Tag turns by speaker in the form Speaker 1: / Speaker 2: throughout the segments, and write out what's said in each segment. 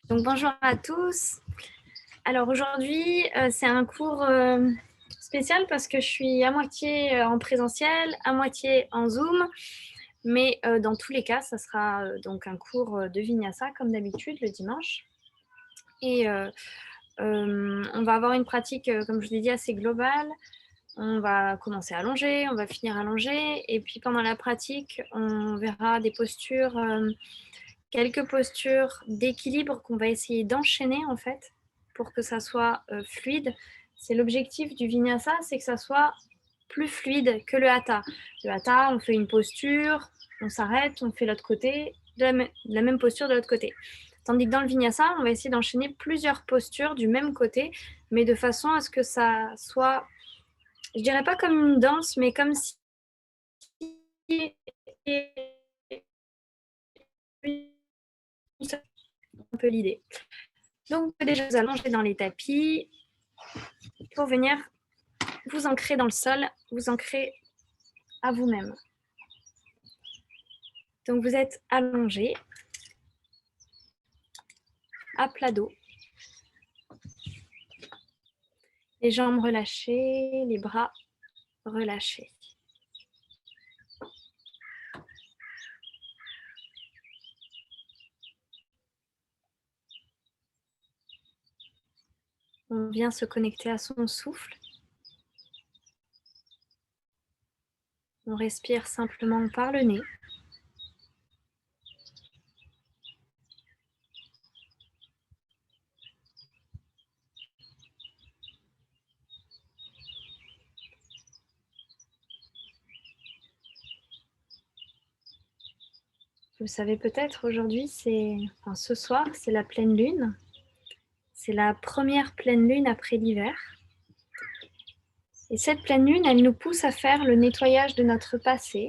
Speaker 1: Donc bonjour à tous. Alors aujourd'hui, c'est un cours spécial parce que je suis à moitié en présentiel, à moitié en Zoom. Mais dans tous les cas, ça sera donc un cours de Vinyasa comme d'habitude le dimanche. Et on va avoir une pratique, comme je l'ai dit, assez globale. On va commencer à allonger, on va finir allongé. Et puis pendant la pratique, on verra des postures, quelques postures d'équilibre qu'on va essayer d'enchaîner en fait pour que ça soit fluide. C'est l'objectif du Vinyasa, c'est que ça soit plus fluide que le Hatha. Le Hatha, on fait une posture, on s'arrête, on fait l'autre côté, la même posture de l'autre côté. Tandis que dans le Vinyasa, on va essayer d'enchaîner plusieurs postures du même côté, mais de façon à ce que ça soit, je dirais pas comme une danse, mais comme si un peu l'idée. Donc, vous pouvez déjà vous allonger dans les tapis pour venir vous ancrer dans le sol, vous ancrer à vous-même. Donc, vous êtes allongé, à plat dos. Les jambes relâchées, les bras relâchés. On vient se connecter à son souffle. On respire simplement par le nez. Vous le savez peut-être, aujourd'hui, ce soir, c'est la pleine lune. C'est la première pleine lune après l'hiver. Et cette pleine lune, elle nous pousse à faire le nettoyage de notre passé.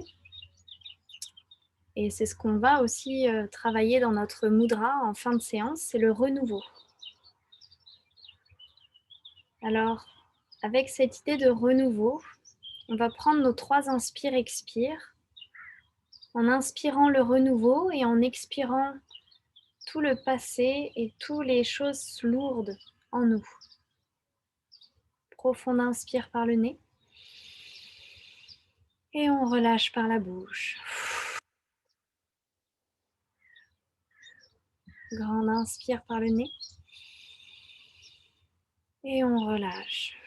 Speaker 1: Et c'est ce qu'on va aussi travailler dans notre mudra en fin de séance, c'est le renouveau. Alors, avec cette idée de renouveau, on va prendre nos 3 inspire-expire, en inspirant le renouveau et en expirant tout le passé et toutes les choses lourdes en nous. Profond inspire par le nez et on relâche par la bouche. Grand inspire par le nez et on relâche.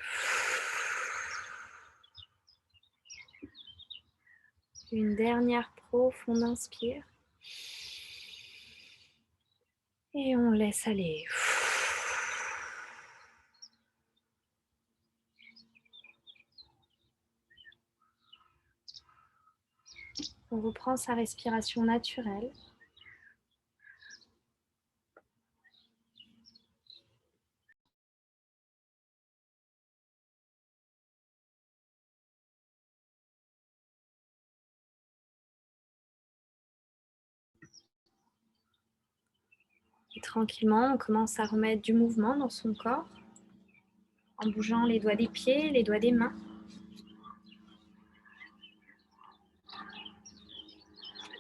Speaker 1: Une dernière profonde inspire. Et on laisse aller. On reprend sa respiration naturelle. Et tranquillement, on commence à remettre du mouvement dans son corps en bougeant les doigts des pieds, les doigts des mains.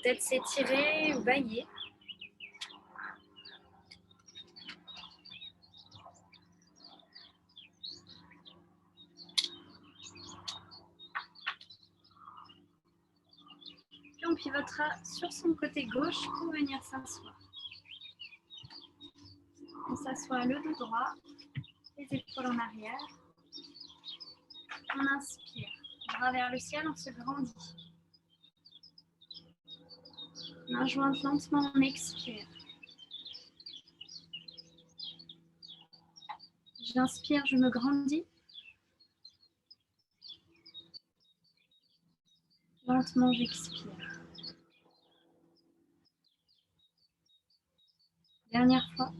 Speaker 1: Peut-être s'étirer ou bailler. Puis on pivotera sur son côté gauche pour venir s'asseoir. On s'assoit le dos droit, les épaules en arrière. On inspire, bras vers le ciel, on se grandit. Main jointe lentement, on expire. J'inspire, je me grandis. Lentement, j'expire. Dernière fois.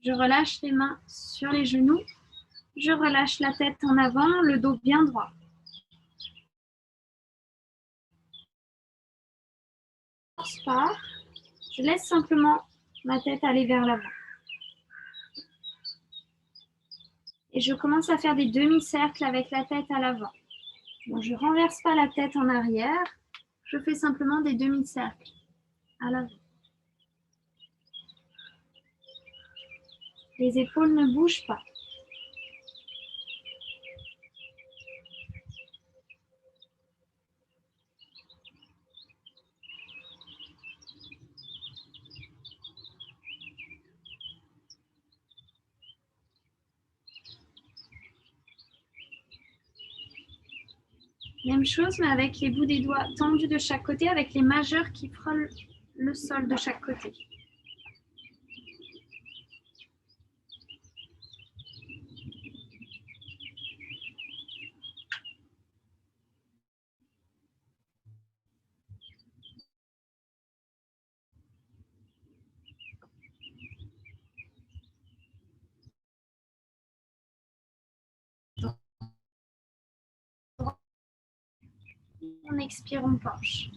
Speaker 1: Je relâche les mains sur les genoux. Je relâche la tête en avant, le dos bien droit. Je ne force pas. Je laisse simplement ma tête aller vers l'avant. Et je commence à faire des demi-cercles avec la tête à l'avant. Bon, je ne renverse pas la tête en arrière. Je fais simplement des demi-cercles à l'avant. Les épaules ne bougent pas. Même chose, mais avec les bouts des doigts tendus de chaque côté, avec les majeurs qui frôlent le sol de chaque côté. On expire, on penche.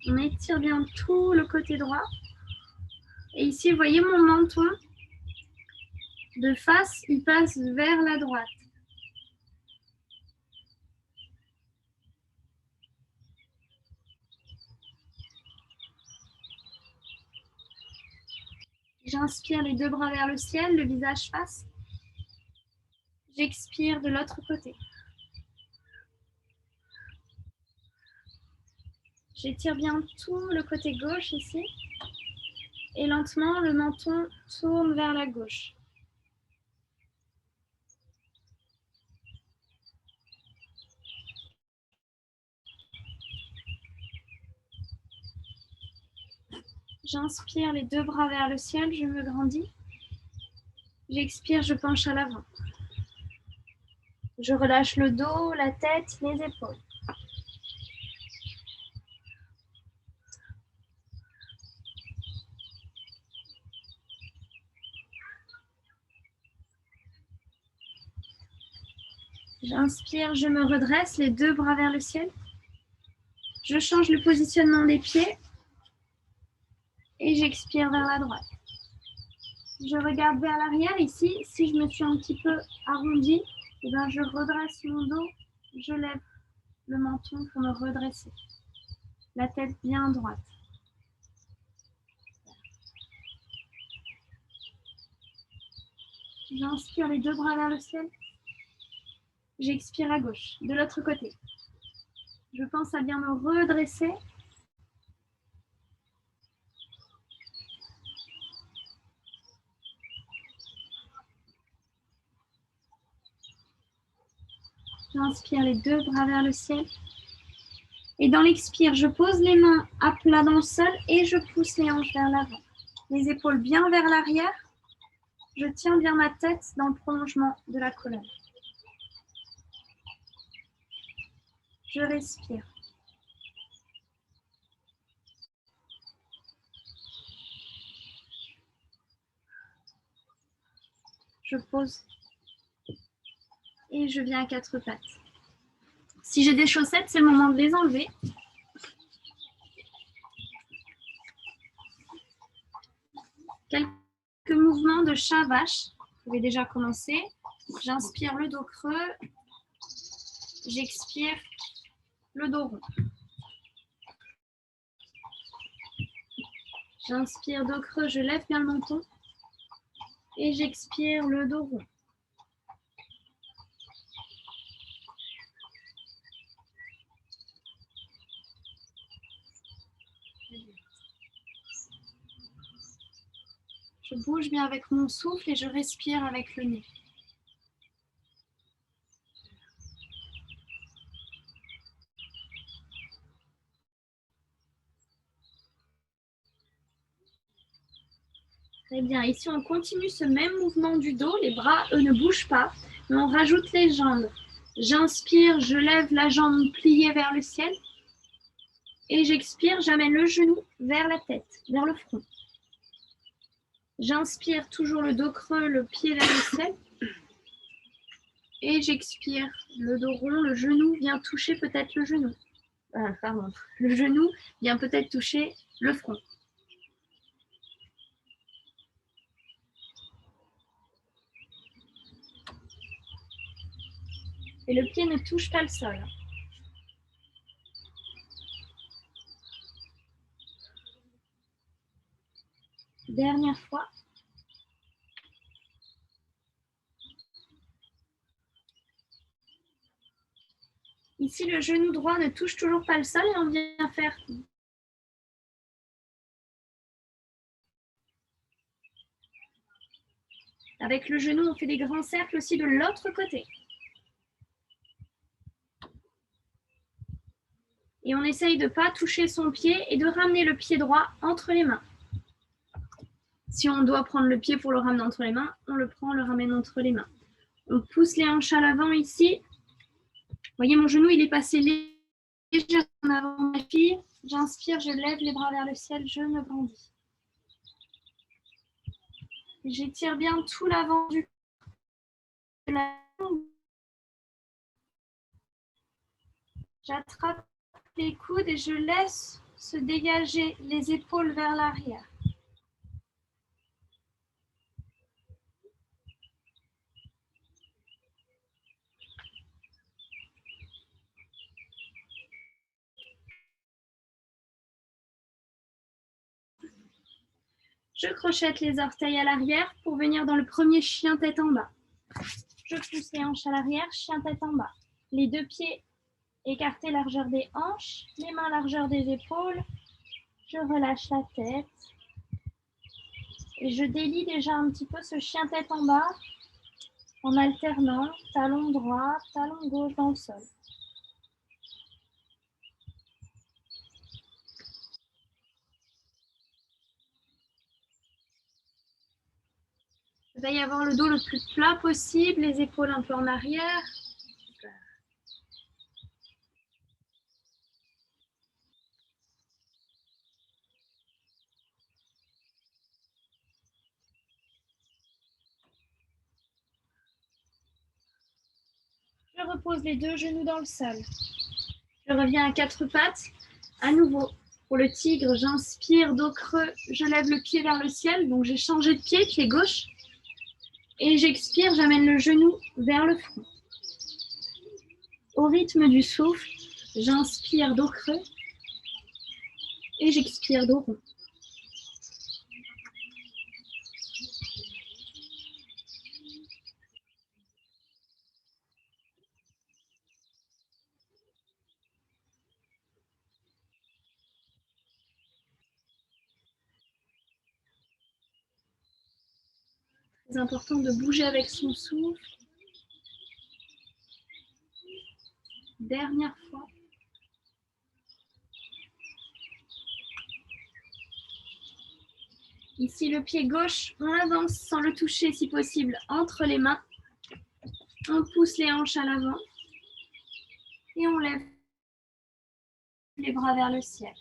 Speaker 1: On étire bien tout le côté droit. Et ici, vous voyez mon menton de face, il passe vers la droite. J'inspire les deux bras vers le ciel, le visage face. J'expire de l'autre côté. J'étire bien tout le côté gauche ici. Et lentement, le menton tourne vers la gauche. J'inspire les deux bras vers le ciel, je me grandis. J'expire, je penche à l'avant. Je relâche le dos, la tête, les épaules. J'inspire, je me redresse, les deux bras vers le ciel. Je change le positionnement des pieds et j'expire vers la droite. Je regarde vers l'arrière ici. Si je me suis un petit peu arrondie, eh bien je redresse mon dos, je lève le menton pour me redresser. La tête bien droite. J'inspire les deux bras vers le ciel. J'expire à gauche, de l'autre côté. Je pense à bien me redresser. J'inspire les deux bras vers le ciel. Et dans l'expire, je pose les mains à plat dans le sol et je pousse les hanches vers l'avant. Les épaules bien vers l'arrière. Je tiens bien ma tête dans le prolongement de la colonne. Je respire. Je pose et je viens à quatre pattes. Si j'ai des chaussettes, c'est le moment de les enlever. Quelques mouvements de chat-vache. Je vais déjà commencer. J'inspire le dos creux. J'expire le dos rond. J'inspire dos creux, je lève bien le menton. Et j'expire le dos rond. Je bouge bien avec mon souffle et je respire avec le nez. Très bien. Ici, on continue ce même mouvement du dos. Les bras, eux, ne bougent pas. Mais on rajoute les jambes. J'inspire, je lève la jambe pliée vers le ciel. Et j'expire, j'amène le genou vers la tête, vers le front. J'inspire, toujours le dos creux, le pied vers le ciel. Et j'expire, le dos rond, le genou vient toucher peut-être le genou. Le genou vient peut-être toucher le front. Et le pied ne touche pas le sol. Dernière fois. Ici, le genou droit ne touche toujours pas le sol et on vient faire avec le genou, on fait des grands cercles aussi de l'autre côté. Et on essaye de ne pas toucher son pied et de ramener le pied droit entre les mains. Si on doit prendre le pied pour le ramener entre les mains, on le prend, on le ramène entre les mains. On pousse les hanches à l'avant ici. Vous voyez, mon genou, il est passé légèrement en avant ma fille. J'inspire, je lève les bras vers le ciel, je me grandis. J'étire bien tout l'avant du corps. J'attrape les coudes et je laisse se dégager les épaules vers l'arrière. Je crochette les orteils à l'arrière pour venir dans le premier chien tête en bas. Je pousse les hanches à l'arrière, chien tête en bas. Les deux pieds écartés largeur des hanches, les mains largeur des épaules. Je relâche la tête. Et je délie déjà un petit peu ce chien tête en bas en alternant talon droit, talon gauche dans le sol. Je vais y avoir le dos le plus plat possible, les épaules un peu en arrière. Je repose les deux genoux dans le sol. Je reviens à quatre pattes. À nouveau, pour le tigre, j'inspire, dos creux, je lève le pied vers le ciel. Donc j'ai changé de pied, pied gauche. Et j'expire, j'amène le genou vers le front. Au rythme du souffle, j'inspire, dos creux. Et j'expire, dos rond. C'est important de bouger avec son souffle. Dernière fois. Ici, le pied gauche, on avance sans le toucher si possible entre les mains. On pousse les hanches à l'avant et on lève les bras vers le ciel.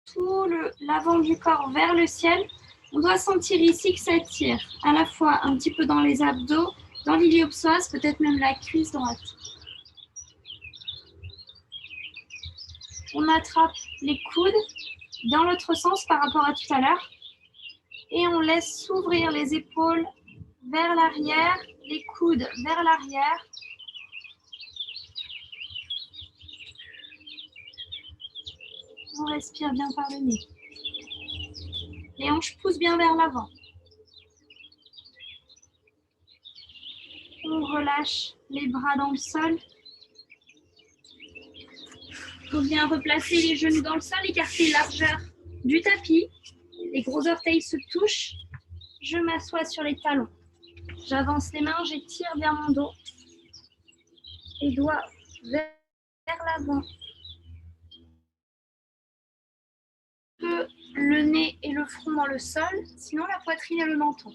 Speaker 1: Tout l'avant du corps vers le ciel. On doit sentir ici que ça tire, à la fois un petit peu dans les abdos, dans l'iliopsoas, peut-être même la cuisse droite. On attrape les coudes dans l'autre sens par rapport à tout à l'heure et on laisse s'ouvrir les épaules vers l'arrière, les coudes vers l'arrière. On respire bien par le nez. Les hanches poussent bien vers l'avant. On relâche les bras dans le sol. On vient replacer les genoux dans le sol, écarter largeur du tapis. Les gros orteils se touchent. Je m'assois sur les talons. J'avance les mains, j'étire bien mon dos. Et doigts vers l'avant. Le nez et le front dans le sol, sinon la poitrine et le menton.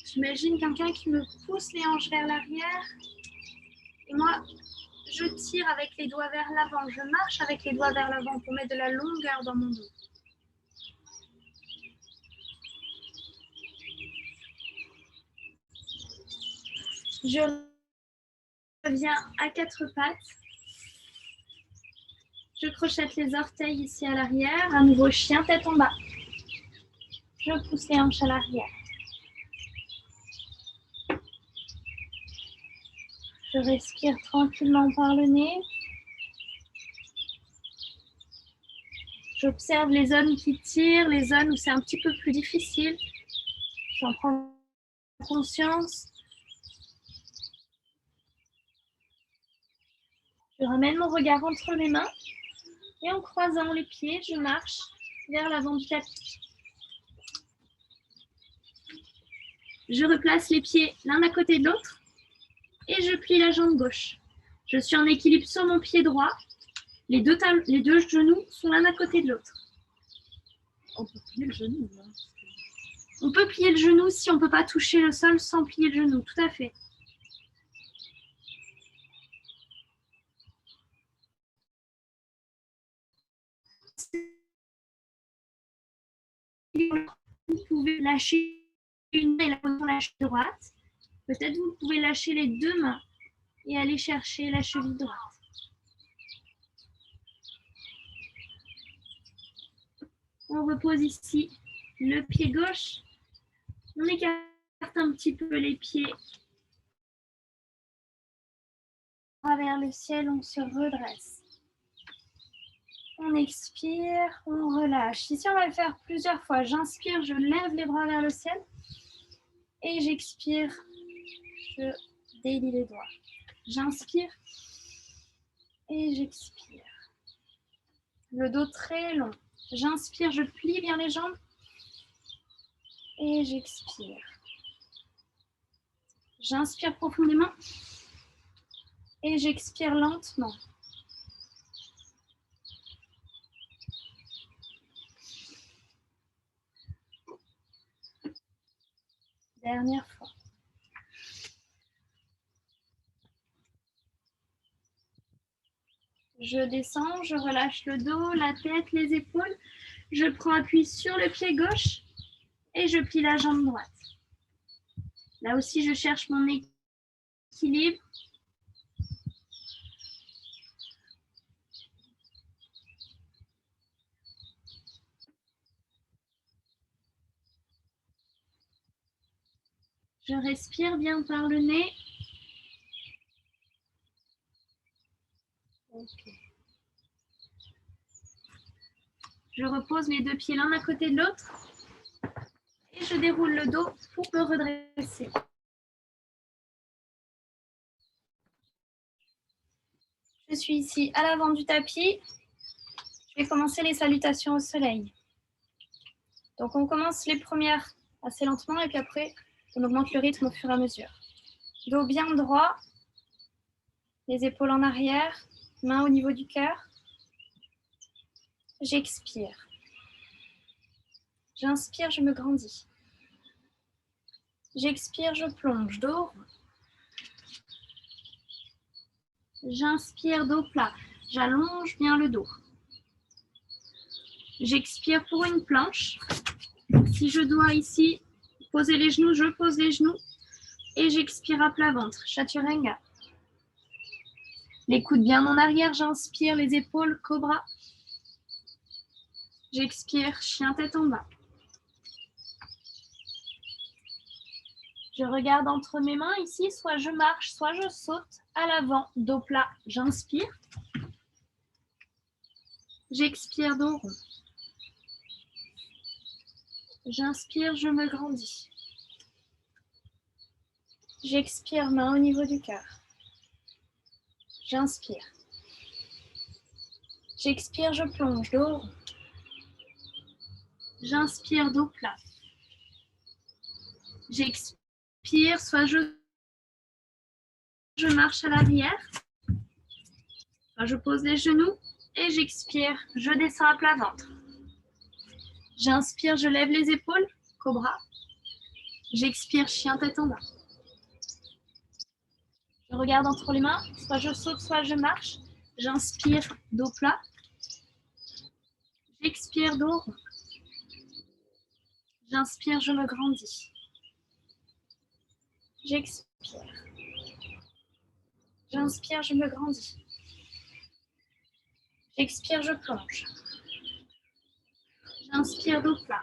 Speaker 1: J'imagine quelqu'un qui me pousse les hanches vers l'arrière et moi je tire avec les doigts vers l'avant, je marche avec les doigts vers l'avant pour mettre de la longueur dans mon dos. Je reviens à quatre pattes. Je crochette les orteils ici à l'arrière, à nouveau chien tête en bas. Je pousse les hanches à l'arrière. Je respire tranquillement par le nez. J'observe les zones qui tirent, les zones où c'est un petit peu plus difficile. J'en prends conscience. Je ramène mon regard entre mes mains et en croisant les pieds, je marche vers l'avant du tapis. Je replace les pieds l'un à côté de l'autre et je plie la jambe gauche. Je suis en équilibre sur mon pied droit. Les deux genoux sont l'un à côté de l'autre.
Speaker 2: On peut plier le genou. Hein.
Speaker 1: On peut plier le genou si on ne peut pas toucher le sol sans plier le genou, tout à fait. Vous pouvez lâcher une main et la position lâcher droite. Peut-être vous pouvez lâcher les deux mains et aller chercher la cheville droite. On repose ici le pied gauche. On écarte un petit peu les pieds vers le ciel, on se redresse. On expire, on relâche. Ici, on va le faire plusieurs fois. J'inspire, je lève les bras vers le ciel. Et j'expire, je délie les doigts. J'inspire et j'expire. Le dos très long. J'inspire, je plie bien les jambes. Et j'expire. J'inspire profondément. Et j'expire lentement. Dernière fois. Je descends, je relâche le dos, la tête, les épaules. Je prends appui sur le pied gauche et je plie la jambe droite. Là aussi, je cherche mon équilibre. Je respire bien par le nez. Okay. Je repose mes deux pieds l'un à côté de l'autre et je déroule le dos pour me redresser. Je suis ici à l'avant du tapis. Je vais commencer les salutations au soleil. Donc on commence les premières assez lentement et puis après on augmente le rythme au fur et à mesure. Dos bien droit, les épaules en arrière, mains au niveau du cœur. J'expire. J'inspire, je me grandis. J'expire, je plonge, dos. J'inspire, dos plat. J'allonge bien le dos. J'expire pour une planche. Si je dois ici poser les genoux, je pose les genoux. Et j'expire à plat ventre, Chaturanga. Les coudes bien en arrière, j'inspire, les épaules, cobra. J'expire, chien tête en bas. Je regarde entre mes mains ici, soit je marche, soit je saute à l'avant, dos plat, j'inspire. J'expire, dos rond. J'inspire, je me grandis. J'expire, main au niveau du cœur. J'inspire. J'expire, je plonge, dos rond. J'inspire, dos plat. J'expire, soit je marche à l'arrière, soit je pose les genoux et j'expire, je descends à plat ventre. J'inspire, je lève les épaules, cobra. J'expire, chien tête en bas. Je regarde entre les mains, soit je saute, soit je marche. J'inspire, dos plat. J'expire, dos rond. J'inspire, je me grandis. J'expire. J'inspire, je me grandis. J'expire, je plonge. J'inspire, dos plat.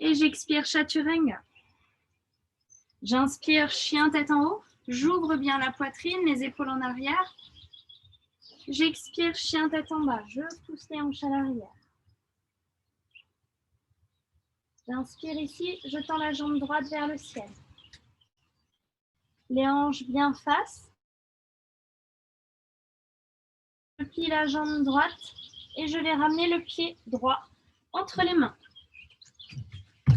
Speaker 1: Et j'expire Chaturanga. J'inspire chien tête en haut. J'ouvre bien la poitrine, les épaules en arrière. J'expire chien tête en bas. Je pousse les hanches à l'arrière. J'inspire ici, je tends la jambe droite vers le ciel. Les hanches bien face. Je plie la jambe droite et je vais ramener le pied droit entre les mains.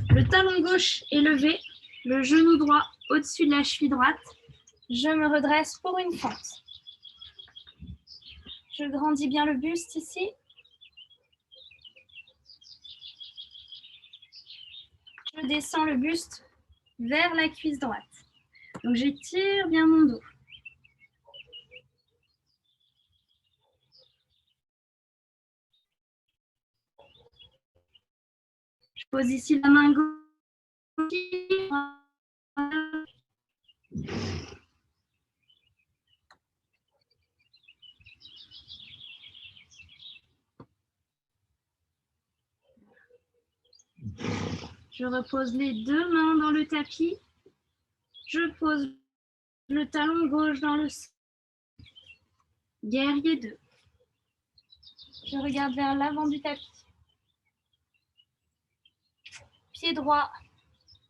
Speaker 1: Le talon gauche est levé, le genou droit au-dessus de la cheville droite. Je me redresse pour une fente. Je grandis bien le buste ici. Je descends le buste vers la cuisse droite. Donc j'étire bien mon dos. Je pose ici la main gauche. Je repose les deux mains dans le tapis. Je pose le talon gauche dans le sol. Guerrier 2. Je regarde vers l'avant du tapis. Pied droit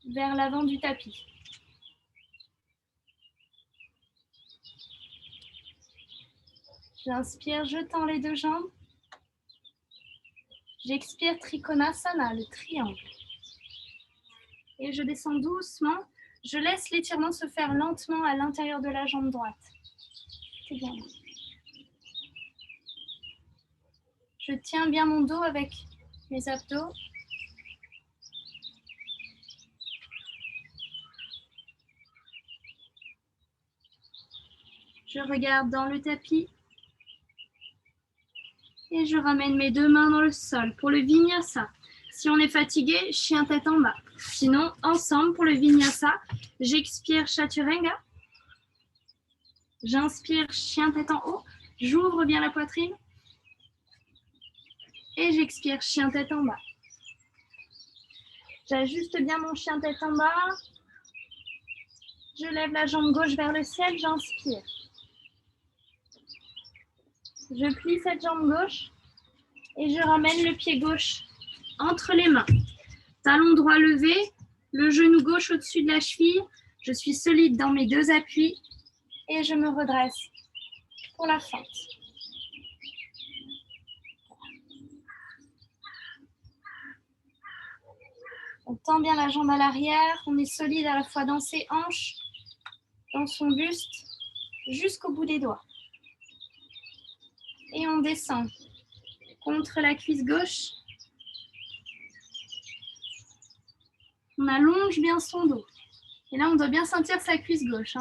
Speaker 1: vers l'avant du tapis. J'inspire, je tends les deux jambes. J'expire Trikonasana, le triangle. Et je descends doucement. Je laisse l'étirement se faire lentement à l'intérieur de la jambe droite. C'est bien. Je tiens bien mon dos avec mes abdos. Je regarde dans le tapis. Et je ramène mes deux mains dans le sol pour le Vinyasa. Si on est fatigué, chien tête en bas. Sinon, ensemble pour le Vinyasa, j'expire Chaturanga. J'inspire chien tête en haut. J'ouvre bien la poitrine. Et j'expire chien tête en bas. J'ajuste bien mon chien tête en bas. Je lève la jambe gauche vers le ciel, j'inspire. Je plie cette jambe gauche et je ramène le pied gauche entre les mains. Talon droit levé, le genou gauche au-dessus de la cheville. Je suis solide dans mes deux appuis et je me redresse pour la fente. On tend bien la jambe à l'arrière, on est solide à la fois dans ses hanches, dans son buste, jusqu'au bout des doigts. Et on descend contre la cuisse gauche. On allonge bien son dos. Et là, on doit bien sentir sa cuisse gauche.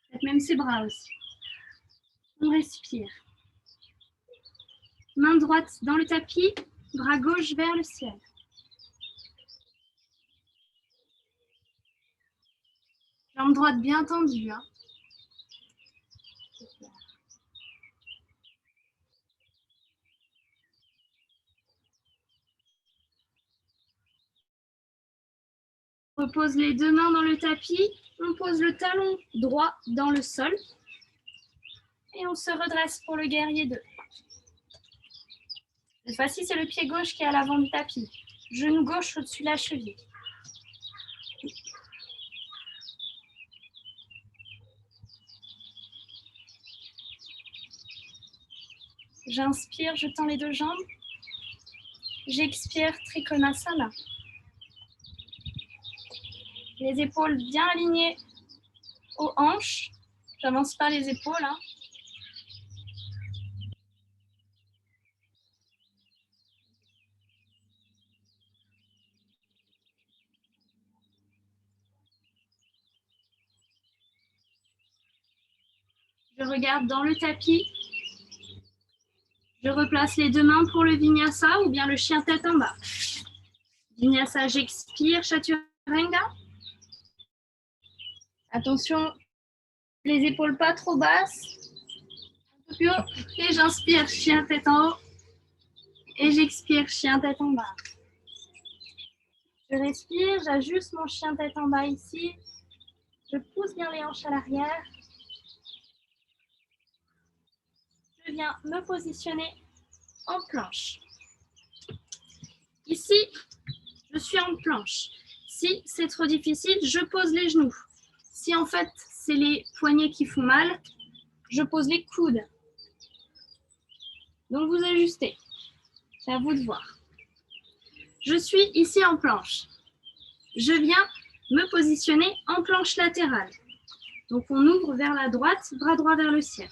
Speaker 1: Peut-être même ses bras aussi. On respire. Main droite dans le tapis, bras gauche vers le ciel. Jambe droite bien tendue. On repose les deux mains dans le tapis. On pose le talon droit dans le sol. Et on se redresse pour le guerrier 2. Cette fois-ci, c'est le pied gauche qui est à l'avant du tapis. Genou gauche au-dessus de la cheville. J'inspire, je tends les deux jambes. J'expire Trikonasana. Les épaules bien alignées aux hanches. J'avance pas les épaules. Je regarde dans le tapis. Je replace les deux mains pour le Vinyasa ou bien le chien tête en bas. Vinyasa, j'expire, Chaturanga. Attention, les épaules pas trop basses. Un peu plus haut. Et j'inspire, chien tête en haut. Et j'expire, chien tête en bas. Je respire, j'ajuste mon chien tête en bas ici. Je pousse bien les hanches à l'arrière. Je viens me positionner en planche. Ici, je suis en planche. Si c'est trop difficile, je pose les genoux. Si en fait, c'est les poignets qui font mal, je pose les coudes. Donc vous ajustez. C'est à vous de voir. Je suis ici en planche. Je viens me positionner en planche latérale. Donc on ouvre vers la droite, bras droit vers le ciel.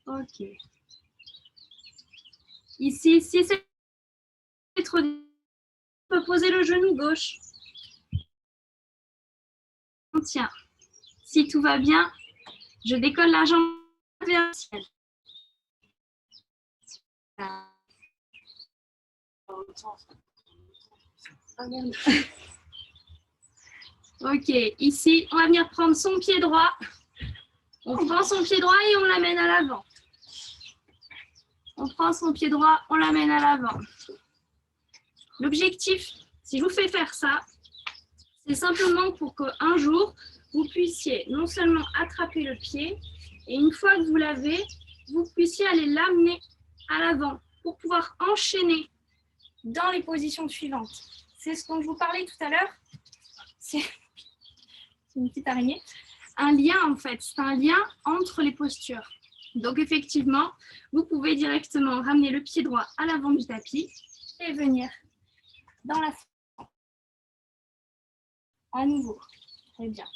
Speaker 1: Ok. Ici, si c'est trop difficile, on peut poser le genou gauche. On tient. Si tout va bien, je décolle la jambe vers le ciel. Ok, ici, on va venir prendre son pied droit. On prend son pied droit et on l'amène à l'avant. On prend son pied droit, on l'amène à l'avant. L'objectif, si je vous fais faire ça, c'est simplement pour qu'un jour, vous puissiez non seulement attraper le pied, et une fois que vous l'avez, vous puissiez aller l'amener à l'avant pour pouvoir enchaîner dans les positions suivantes. C'est ce dont je vous parlais tout à l'heure. C'est une petite araignée. Un lien, en fait, c'est un lien entre les postures. Donc, effectivement, vous pouvez directement ramener le pied droit à l'avant du tapis et venir dans la fente. À nouveau. Très bien.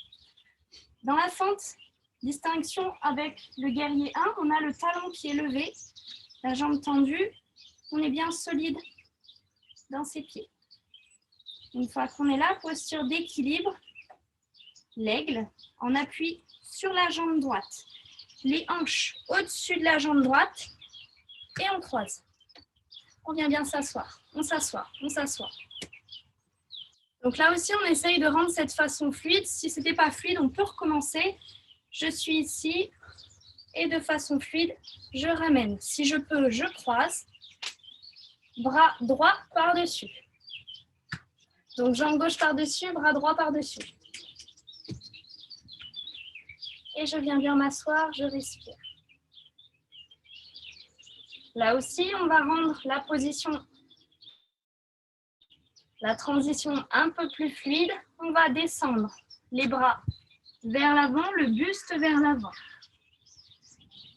Speaker 1: Dans la fente, distinction avec le guerrier 1, on a le talon qui est levé, la jambe tendue, on est bien solide dans ses pieds. Une fois qu'on est là, posture d'équilibre, l'aigle, en appui sur la jambe droite. Les hanches au-dessus de la jambe droite et on croise. On vient bien s'asseoir, on s'assoit, on s'assoit. Donc là aussi, on essaye de rendre cette façon fluide. Si ce n'était pas fluide, on peut recommencer. Je suis ici et de façon fluide, je ramène. Si je peux, je croise. Bras droit par-dessus. Donc jambe gauche par-dessus, bras droit par-dessus. Et je viens bien m'asseoir, je respire. Là aussi, on va rendre la position, la transition un peu plus fluide. On va descendre les bras vers l'avant, le buste vers l'avant.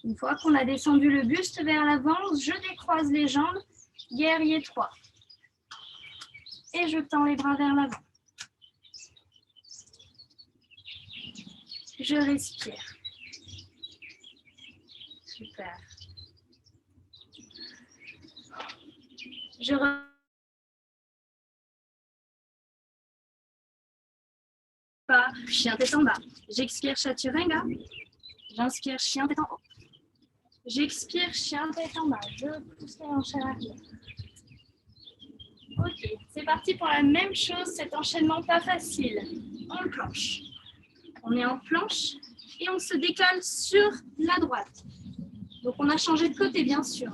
Speaker 1: Une fois qu'on a descendu le buste vers l'avant, je décroise les jambes, guerrier 3. Et je tends les bras vers l'avant. Je respire. Super. Je repars, chien tête en bas. J'expire chaturanga. J'inspire chien tête en haut. J'expire chien tête en bas. Je pousse les hanches à l'arrière. Ok, c'est parti pour la même chose, cet enchaînement pas facile. En planche. On est en planche et on se décale sur la droite. Donc on a changé de côté bien sûr.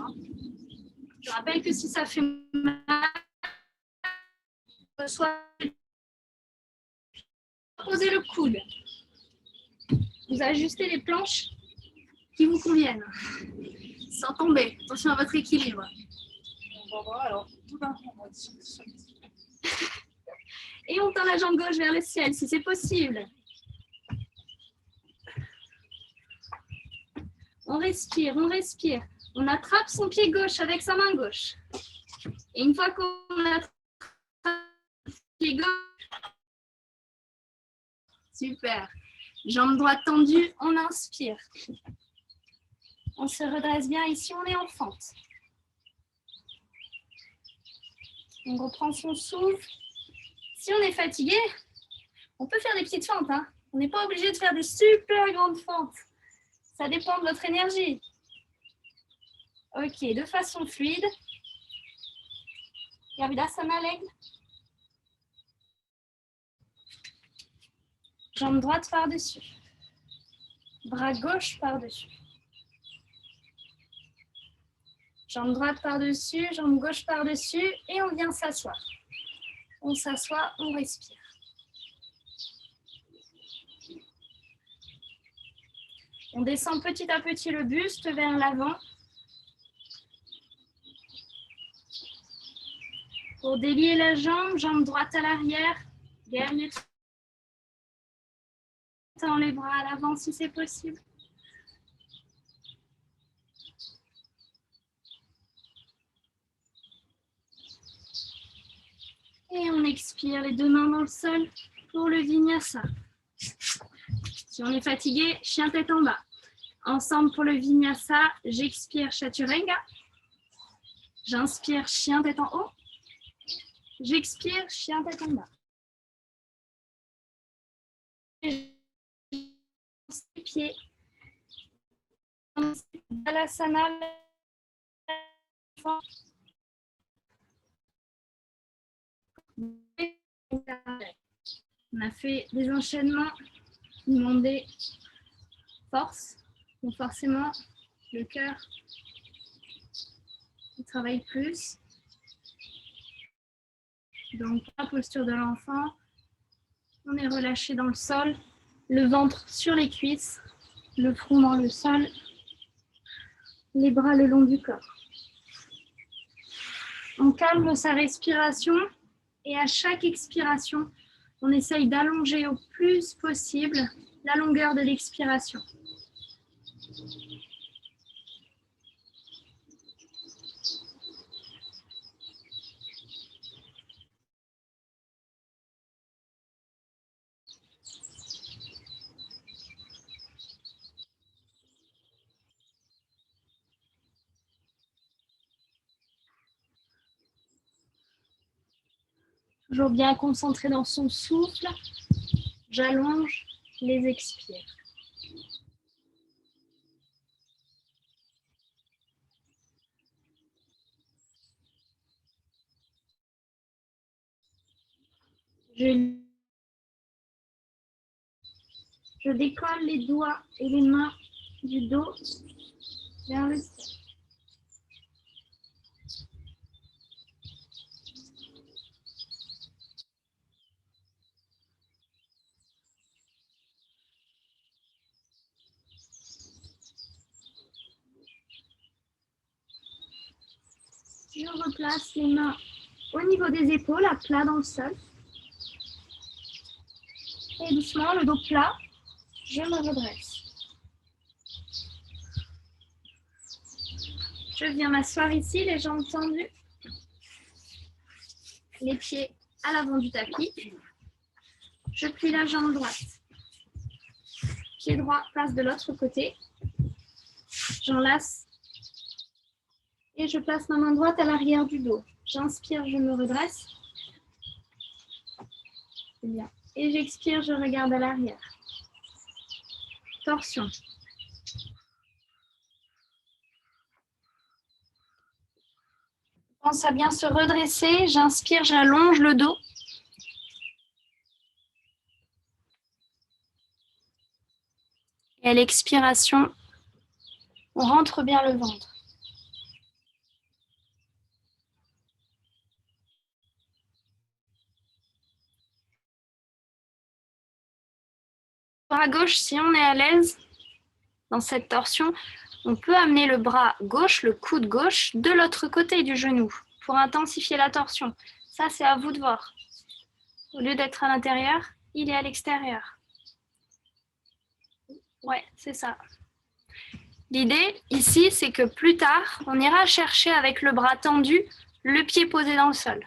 Speaker 1: Je rappelle que si ça fait mal, soit posez le coude. Vous ajustez les planches qui vous conviennent. Sans tomber. Attention à votre équilibre.
Speaker 2: On va voir alors tout d'un coup, on va dire.
Speaker 1: Et on tend la jambe gauche vers le ciel si c'est possible. On respire, on respire. On attrape son pied gauche avec sa main gauche. Et une fois qu'on attrape le pied gauche, super. Jambe droite tendue, on inspire. On se redresse bien ici, on est en fente. On reprend son souffle. Si on est fatigué, on peut faire des petites fentes. On n'est pas obligé de faire des super grandes fentes. Ça dépend de votre énergie. Ok, de façon fluide. Garvidasana, l'aigle. Jambe droite par-dessus. Bras gauche par-dessus. Jambe droite par-dessus, jambe gauche par-dessus et on vient s'asseoir. On s'assoit, on respire. On descend petit à petit le buste vers l'avant. Pour délier la jambe, jambe droite à l'arrière, guerrier. Tends les bras à l'avant si c'est possible. Et on expire les deux mains dans le sol pour le vinyasa. Si on est fatigué, chien tête en bas. Ensemble pour le vinyasa, j'expire chaturanga. J'inspire chien tête en haut. J'expire chien tête en bas. Les pieds. Balasana. On a fait des enchaînements qui demandaient force. Donc forcément, le cœur il travaille plus. Donc la posture de l'enfant, on est relâché dans le sol, le ventre sur les cuisses, le front dans le sol, les bras le long du corps. On calme sa respiration et à chaque expiration, on essaye d'allonger au plus possible la longueur de l'expiration. Toujours bien concentré dans son souffle, j'allonge, les expire. Je décolle les doigts et les mains du dos vers le ciel. Je replace les mains au niveau des épaules, à plat dans le sol. Et doucement, le dos plat, je me redresse. Je viens m'asseoir ici, les jambes tendues. Les pieds à l'avant du tapis. Je plie la jambe droite. Pied droit place de l'autre côté. J'enlace. Et je place ma main droite à l'arrière du dos. J'inspire, je me redresse. Bien. Et j'expire, je regarde à l'arrière. Torsion. Pense à bien se redresser. J'inspire, j'allonge le dos. Et à l'expiration, on rentre bien le ventre. À gauche, si on est à l'aise dans cette torsion, on peut amener le bras gauche, le coude gauche, de l'autre côté du genou pour intensifier la torsion. Ça, c'est à vous de voir. Au lieu d'être à l'intérieur, il est à l'extérieur. Ouais, c'est ça. L'idée ici, c'est que plus tard, on ira chercher avec le bras tendu, le pied posé dans le sol.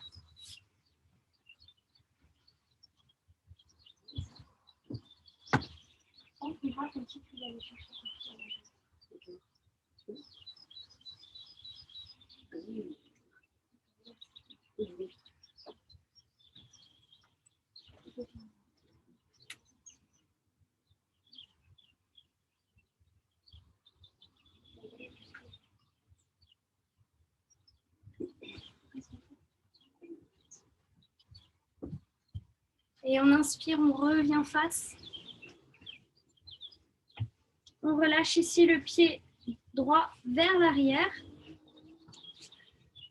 Speaker 1: Et on inspire, on revient face. On relâche ici le pied droit vers l'arrière.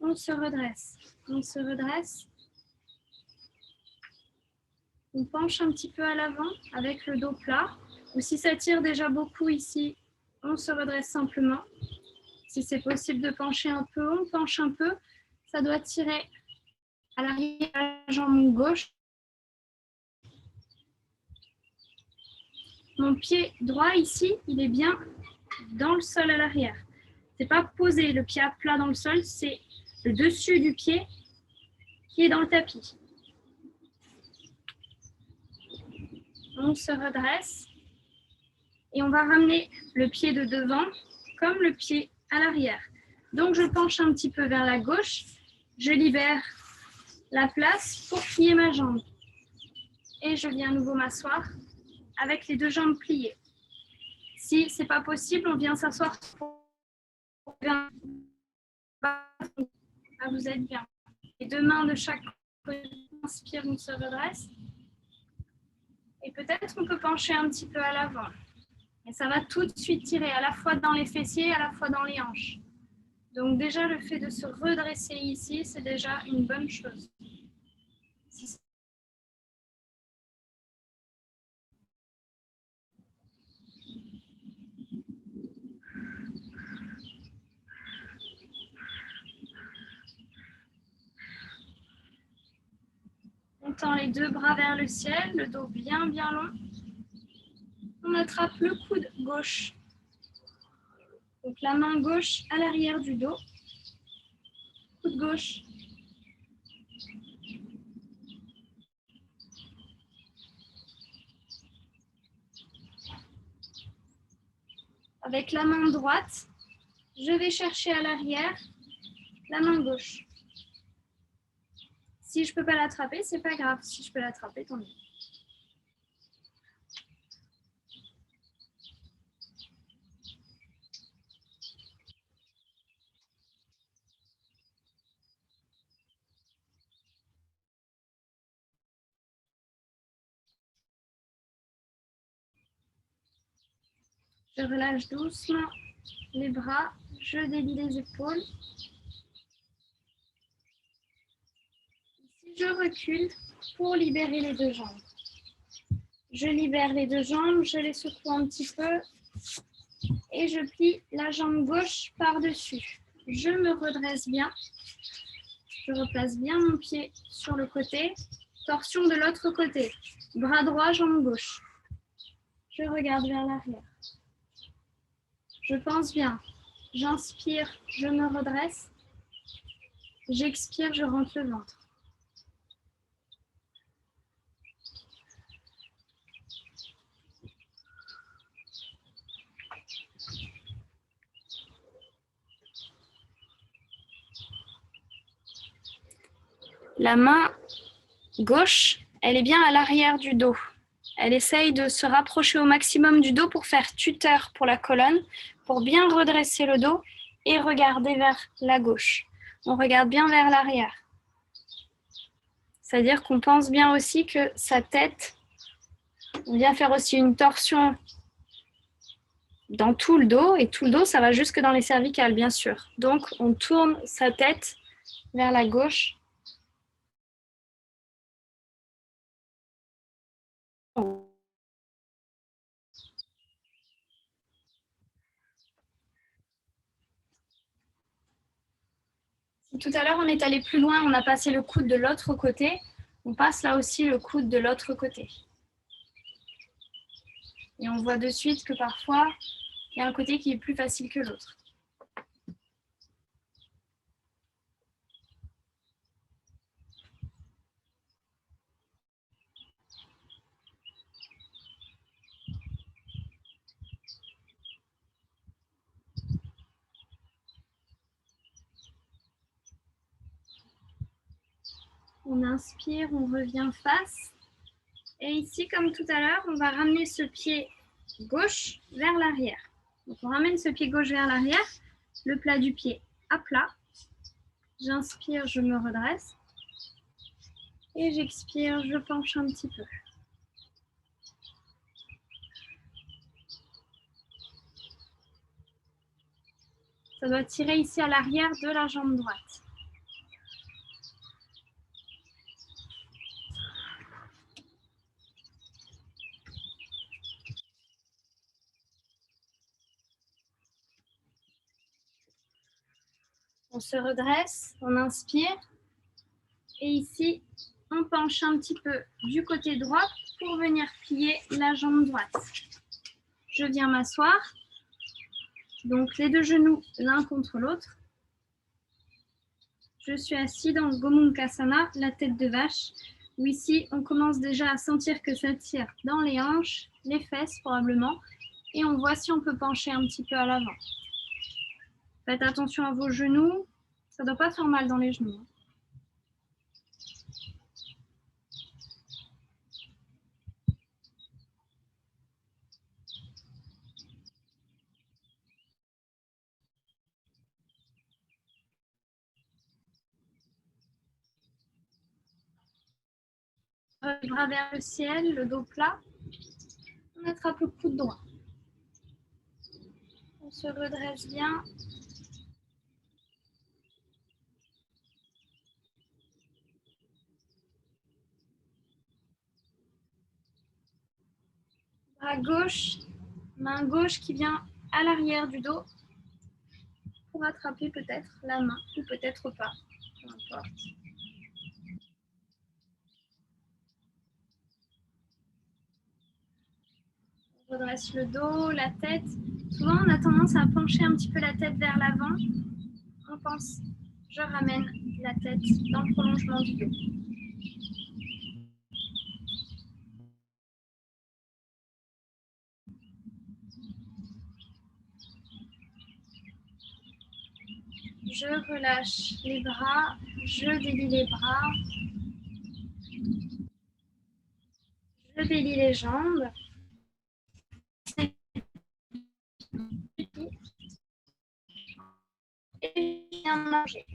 Speaker 1: On se redresse. On se redresse. On penche un petit peu à l'avant avec le dos plat. Ou si ça tire déjà beaucoup ici, on se redresse simplement. Si c'est possible de pencher un peu, on penche un peu. Ça doit tirer à l'arrière de la jambe gauche. Mon pied droit ici, il est bien dans le sol à l'arrière. C'est pas posé le pied à plat dans le sol, c'est le dessus du pied qui est dans le tapis. On se redresse et on va ramener le pied de devant comme le pied à l'arrière. Donc je penche un petit peu vers la gauche, je libère la place pour plier ma jambe. Et je viens à nouveau m'asseoir avec les deux jambes pliées. Si ce n'est pas possible, on vient s'asseoir pour vous êtes bien. Les deux mains de chaque côté, on inspire, on se redresse. Et peut-être qu'on peut pencher un petit peu à l'avant. Et ça va tout de suite tirer, à la fois dans les fessiers, à la fois dans les hanches. Donc déjà, le fait de se redresser ici, c'est déjà une bonne chose. On tend les deux bras vers le ciel, le dos bien long. On attrape le coude gauche. Donc la main gauche à l'arrière du dos. Coude gauche. Avec la main droite, je vais chercher à l'arrière la main gauche. Si je ne peux pas l'attraper, c'est pas grave. Si je peux l'attraper, tant mieux. Je relâche doucement les bras, je délie les épaules. Ici, je recule pour libérer les deux jambes. Je libère les deux jambes, je les secoue un petit peu et je plie la jambe gauche par-dessus. Je me redresse bien. Je replace bien mon pied sur le côté. Torsion de l'autre côté. Bras droit, jambe gauche. Je regarde vers l'arrière. Je pense bien. J'inspire, je me redresse. J'expire, je rentre le ventre. La main gauche, elle est bien à l'arrière du dos. Elle essaye de se rapprocher au maximum du dos pour faire tuteur pour la colonne, pour bien redresser le dos et regarder vers la gauche. On regarde bien vers l'arrière. C'est-à-dire qu'on pense bien aussi que sa tête, on vient faire aussi une torsion dans tout le dos, et tout le dos, ça va jusque dans les cervicales, bien sûr. Donc, on tourne sa tête vers la gauche. Tout à l'heure, on est allé plus loin, on a passé le coude de l'autre côté. On passe là aussi le coude de l'autre côté. Et on voit de suite que parfois, il y a un côté qui est plus facile que l'autre. On inspire, on revient face. Et ici, comme tout à l'heure, on va ramener ce pied gauche vers l'arrière. Donc on ramène ce pied gauche vers l'arrière, le plat du pied à plat. J'inspire, je me redresse. Et j'expire, je penche un petit peu. Ça doit tirer ici à l'arrière de la jambe droite. On se redresse, on inspire. Et ici, on penche un petit peu du côté droit pour venir plier la jambe droite. Je viens m'asseoir. Donc, les deux genoux l'un contre l'autre. Je suis assis dans le Gomukhasana, la tête de vache, où ici, on commence déjà à sentir que ça tire dans les hanches, les fesses probablement, et on voit si on peut pencher un petit peu à l'avant. Faites attention à vos genoux, ça ne doit pas faire mal dans les genoux. Les bras vers le ciel, le dos plat. On attrape le coude droit. On se redresse bien. Bras gauche, main gauche qui vient à l'arrière du dos pour attraper peut-être la main ou peut-être pas, peu importe. On redresse le dos, la tête. Souvent, on a tendance à pencher un petit peu la tête vers l'avant. On pense, je ramène la tête dans le prolongement du dos. Je relâche les bras, je délie les bras. Je délie les jambes. Et je viens manger.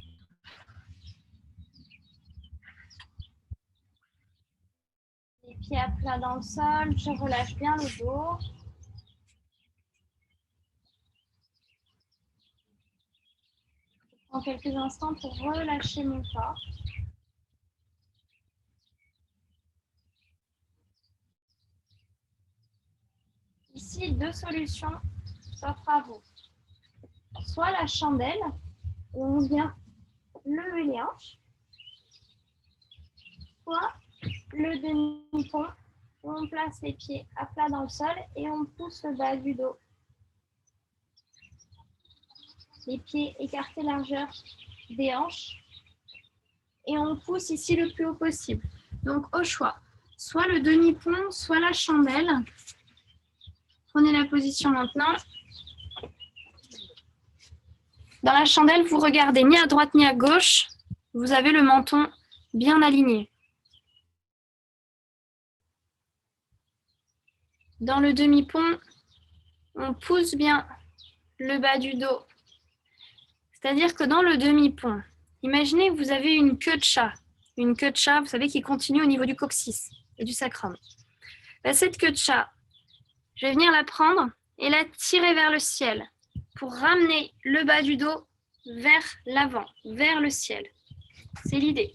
Speaker 1: Les pieds à plat dans le sol, je relâche bien le dos. Je prends quelques instants pour relâcher mon corps. Ici, deux solutions s'offrent à vous. Soit la chandelle, où on vient lever les hanches, soit le demi-pont, où on place les pieds à plat dans le sol et on pousse le bas du dos. Les pieds écartés largeur des hanches et on pousse ici le plus haut possible. Donc au choix, soit le demi-pont, soit la chandelle. Prenez la position maintenant. Dans la chandelle, vous regardez ni à droite ni à gauche. Vous avez le menton bien aligné. Dans le demi-pont, on pousse bien le bas du dos. C'est-à-dire que dans le demi-pont, imaginez que vous avez une queue de chat. Une queue de chat, vous savez, qui continue au niveau du coccyx et du sacrum. Cette queue de chat, je vais venir la prendre et la tirer vers le ciel pour ramener le bas du dos vers l'avant, vers le ciel. C'est l'idée.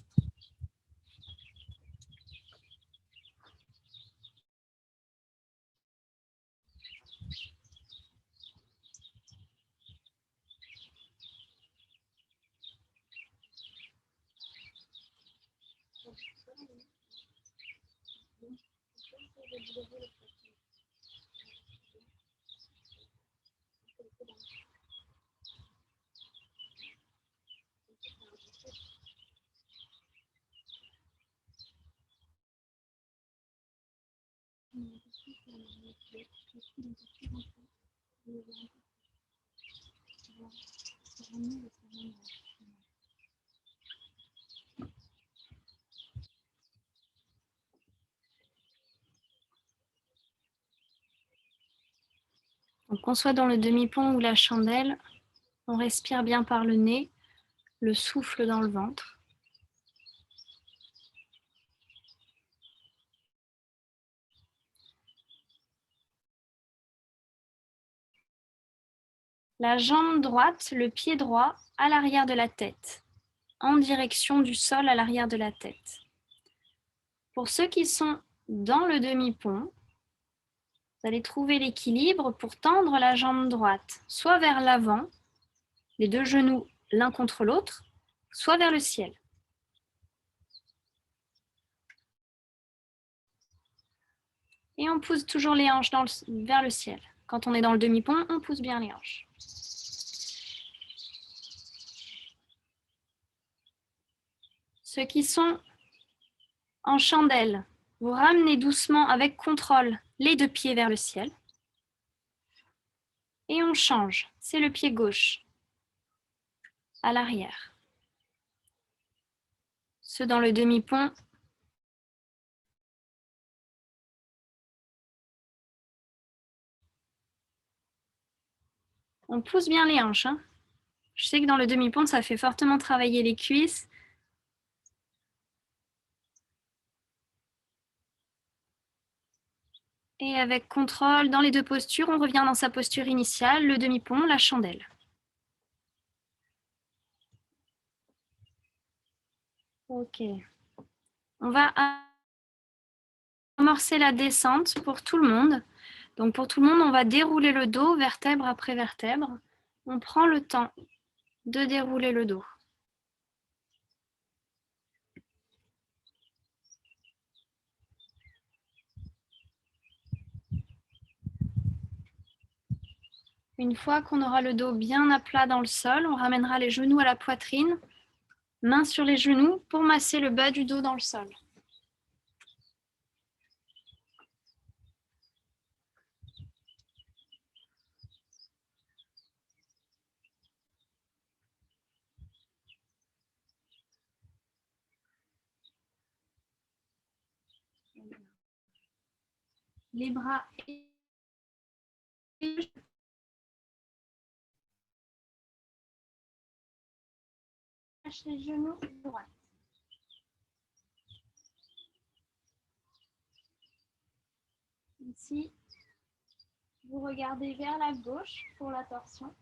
Speaker 1: Donc, qu'on soit dans le demi-pont ou la chandelle, on respire bien par le nez, le souffle dans le ventre. La jambe droite, le pied droit à l'arrière de la tête, en direction du sol à l'arrière de la tête. Pour ceux qui sont dans le demi-pont, vous allez trouver l'équilibre pour tendre la jambe droite, soit vers l'avant, les deux genoux l'un contre l'autre, soit vers le ciel. Et on pousse toujours les hanches vers le ciel. Quand on est dans le demi-pont, on pousse bien les hanches. Ceux qui sont en chandelle, vous ramenez doucement avec contrôle les deux pieds vers le ciel. Et on change. C'est le pied gauche à l'arrière. Ceux dans le demi-pont, on pousse bien les hanches. Hein. Je sais que dans le demi-pont, ça fait fortement travailler les cuisses. Et avec contrôle, dans les deux postures, on revient dans sa posture initiale, le demi-pont, la chandelle. Ok. On va amorcer la descente pour tout le monde. Donc pour tout le monde, on va dérouler le dos, vertèbre après vertèbre. On prend le temps de dérouler le dos. Une fois qu'on aura le dos bien à plat dans le sol, on ramènera les genoux à la poitrine, mains sur les genoux pour masser le bas du dos dans le sol. Les bras et les genoux droits. Ici, vous regardez vers la gauche pour la torsion.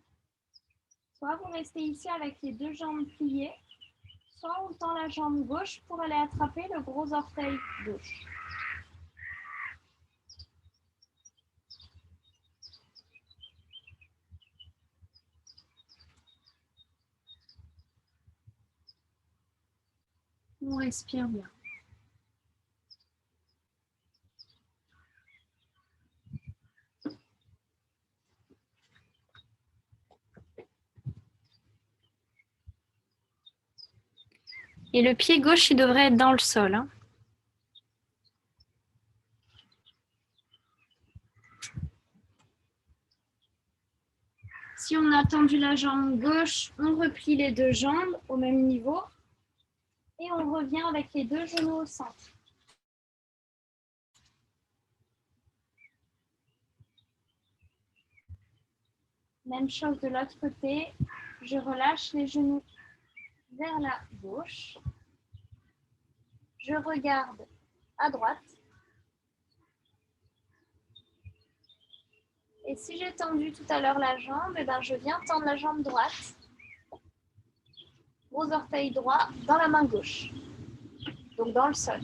Speaker 1: Soit vous restez ici avec les deux jambes pliées, soit on tend la jambe gauche pour aller attraper le gros orteil gauche. On respire bien. Et le pied gauche, il devrait être dans le sol. Hein. Si on a tendu la jambe gauche, on replie les deux jambes au même niveau et on revient avec les deux genoux au centre. Même chose de l'autre côté, je relâche les genoux vers la gauche. Je regarde à droite. Et si j'ai tendu tout à l'heure la jambe, je viens tendre la jambe droite. Gros orteil droit dans la main gauche. Donc dans le sol.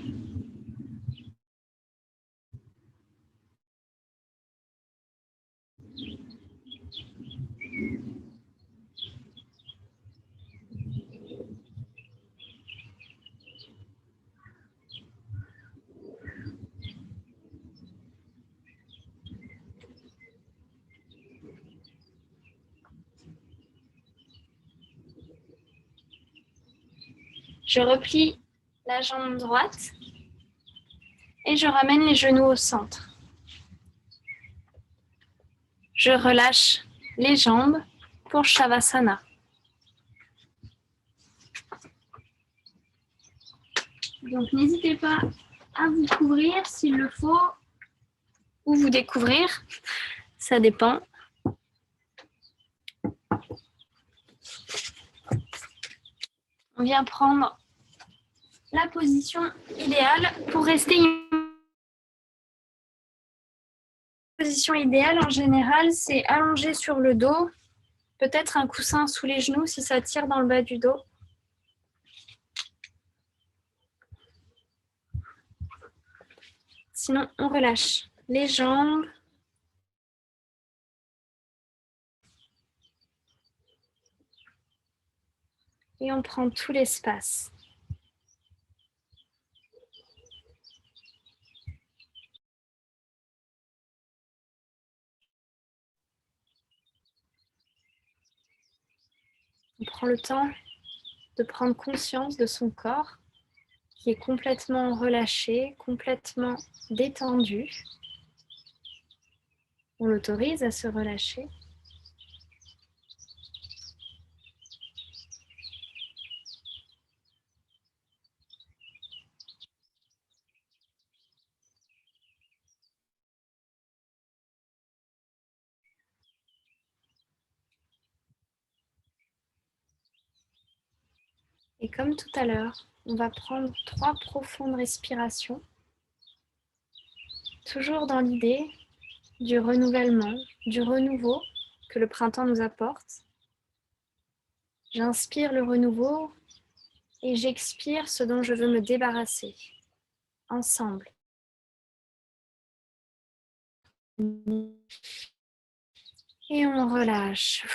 Speaker 1: Je replie la jambe droite et je ramène les genoux au centre. Je relâche les jambes pour Shavasana. Donc n'hésitez pas à vous couvrir s'il le faut ou vous découvrir, ça dépend. On vient prendre la position idéale pour rester. La position idéale en général, c'est allongé sur le dos, peut-être un coussin sous les genoux si ça tire dans le bas du dos. Sinon, on relâche les jambes. Et on prend tout l'espace. On prend le temps de prendre conscience de son corps qui est complètement relâché, complètement détendu. On l'autorise à se relâcher. Et comme tout à l'heure, on va prendre 3 profondes respirations, toujours dans l'idée du renouvellement, du renouveau que le printemps nous apporte. J'inspire le renouveau et j'expire ce dont je veux me débarrasser. Ensemble. Et on relâche.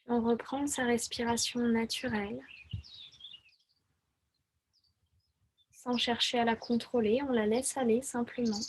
Speaker 1: On reprend sa respiration naturelle. Sans chercher à la contrôler, on la laisse aller simplement.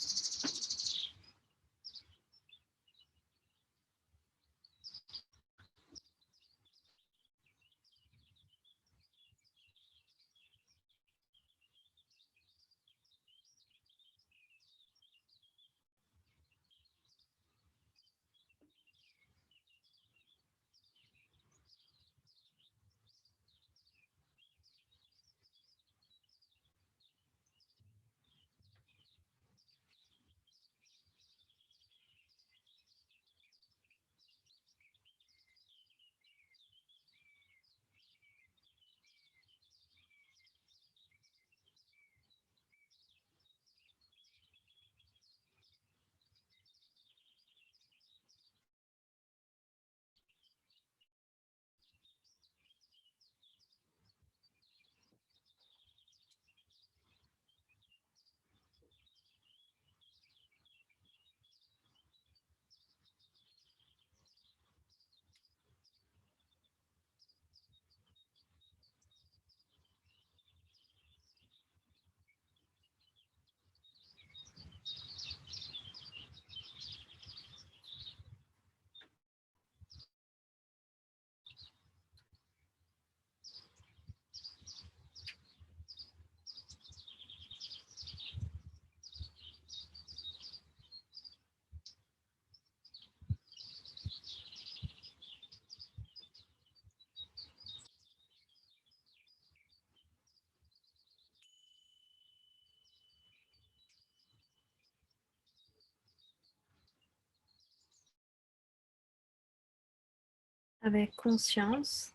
Speaker 1: Avec conscience,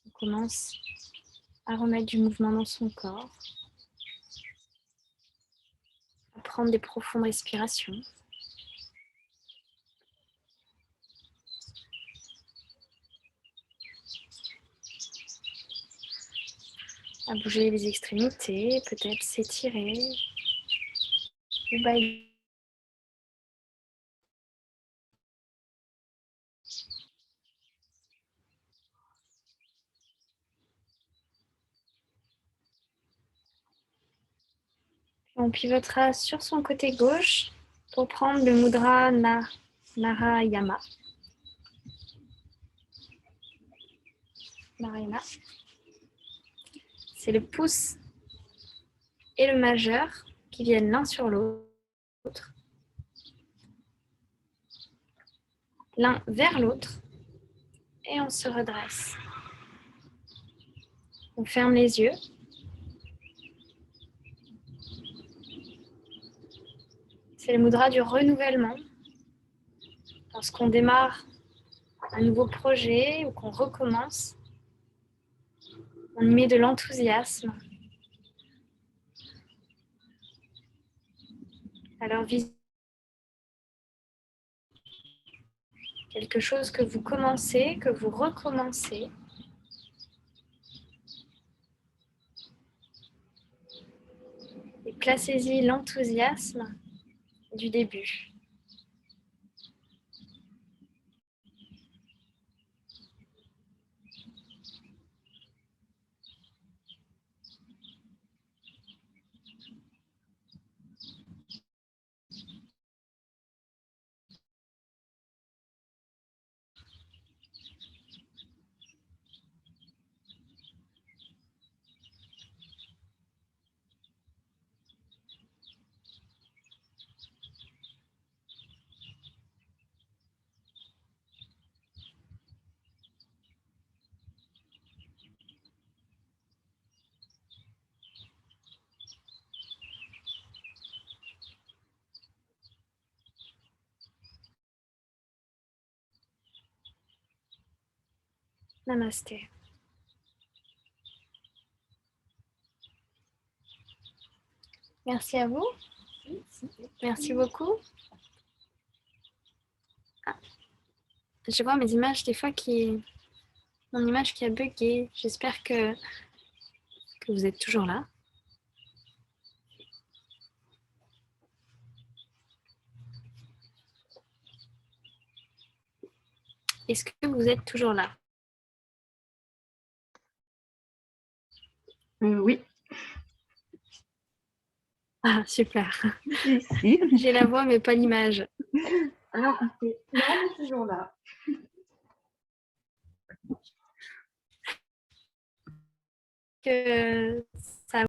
Speaker 1: on commence à remettre du mouvement dans son corps, à prendre des profondes respirations. À bouger les extrémités, peut-être s'étirer ou bailler. On pivotera sur son côté gauche pour prendre le mudra Narayana. Narayana. C'est le pouce et le majeur qui viennent l'un sur l'autre, l'un vers l'autre, et on se redresse. On ferme les yeux. C'est le mudra du renouvellement. Lorsqu'on démarre un nouveau projet ou qu'on recommence, On y met de l'enthousiasme. Alors, quelque chose que vous commencez, que vous recommencez. Et placez-y l'enthousiasme du début. Namasté. Merci à vous. Merci beaucoup. Ah, je vois mes images des fois mon image qui a bugué. J'espère que vous êtes toujours là. Est-ce que vous êtes toujours là?
Speaker 3: Oui.
Speaker 1: Ah, super.
Speaker 3: Ici.
Speaker 1: J'ai la voix, mais pas l'image.
Speaker 3: Ah, ok. Non, on est toujours là.
Speaker 1: Que